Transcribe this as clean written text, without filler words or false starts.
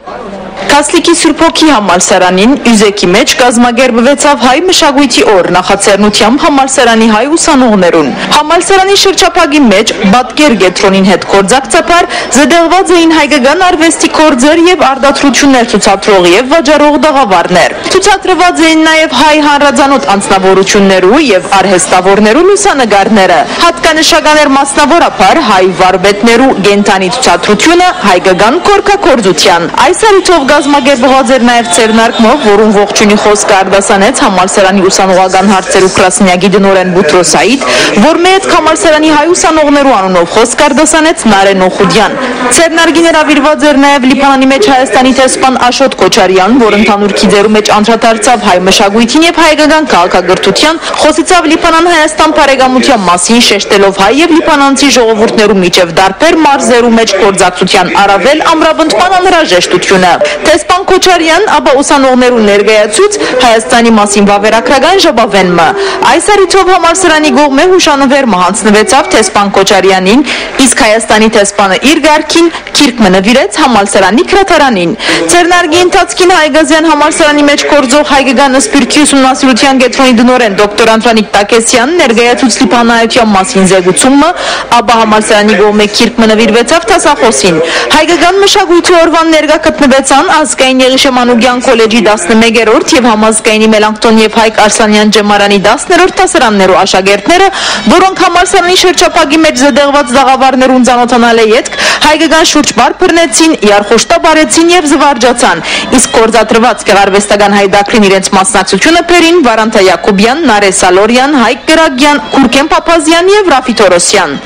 Կասլիկի Սուրբոքի համալսարանին Յուզեկի մեջ կազմակերպվեցավ հայ մշակույթի օր նախաձեռնությամբ համալսարանի հայ ուսանողներուն։ Համալսարանի շրջափակի մեջ Բատկեր Գետրոնին հետ կորձակցաբար զդեղված էին հայկական արվեստի կորձեր եւ արտադրություններ ցուցադրող եւ վաճառող դաղավարներ։ Ցուցադրված էին նաեւ հայ հանրազանոթ անձնավորություններու եւ արհեստավորներու լուսանկարները։ Հատկանշական էր մասնավորապես հայ վարպետներու գենթանի ցուցադրությունը հայկական կորքակորձության։ Այս առիթով կազմակերպված էր նաև ցերնարկմով, որում ողջունի խոսք արտասանեց համալսարանի ուսանողական հարցերու գրասենյակի դնորեն Բուտրոս Սայիդ, որ մեծ համալսարանի հայ ուսանողներու անունով խոսք արտասանեց Նարեն Օխուդյան։ Ցերնարկին հրավիրված էր նաև Լիբանանի մեջ Հայաստանի տեսփան Աշոտ Քոչարյան, որ ընդհանուր քիդերու մեջ անդրադարձավ հայ մշակույթին եւ հայկական քաղաքագրթության, խոսեցավ Լիբանան-Հայաստան բարեկամության մասին, շեշտելով հայ եւ լիբանանցի ժողովուրդներու միջև դարբեր մարզերու մեջ կորձակցության առավել ամրապնդման անհրաժեշտությունը։ Տեսփան Քոչարյան ապա ուսանողներու ներկայացուց Հայաստանի մասին վավերագրական ժողովենը։ Այս առիթով համալսարանի կողմէ հուշանվեր մահացնվեցավ Տեսփան Քոչարյանին, իսկ Հայաստանի տեսփանը իր ղարքին քիրք նվիրեց համալսարանի քրատարանին։ Ցերնարգի ընթացքին Հայգազյան համալսարանի մեջ կորձող հայկական սպիրտի ուսումնասիրության կենտրոնի դնորեն դոկտոր Անդրանիկ Տակեսյանն ներկայացուց Լիբանանայության մասին զեկուցումը, ապա համալսարանի կողմէ քիրք նվիրվեցավ դասախոսին։ Հայկական մշակույթի օրվան ներկա գտնվեցան ազգային Եղիշե Մանուկյան քոլեջի 11-րդ եւ համազգայինի Մելանքտոն եւ Հայկ Արսանյան ջեմարանի 10-րդ դասարաններու աշակերտները, որոնք համալսարանի շրջափակի մեջ զդեղված դաղավարներուն ծանոթանալը յետք հայկական շուրջ բար բռնեցին, իարխոշտապ արեցին եւ զվարճացան, իսկ կորձատրված գեղարվեստական հայդակրին իրենց մասնակցությունը բերին Վարանթա Յակոբյան, Նարե Սալորյան, Հայկ Գրագյան, Քուրքեն Փափազյան եւ Ռաֆի Թորոսյան։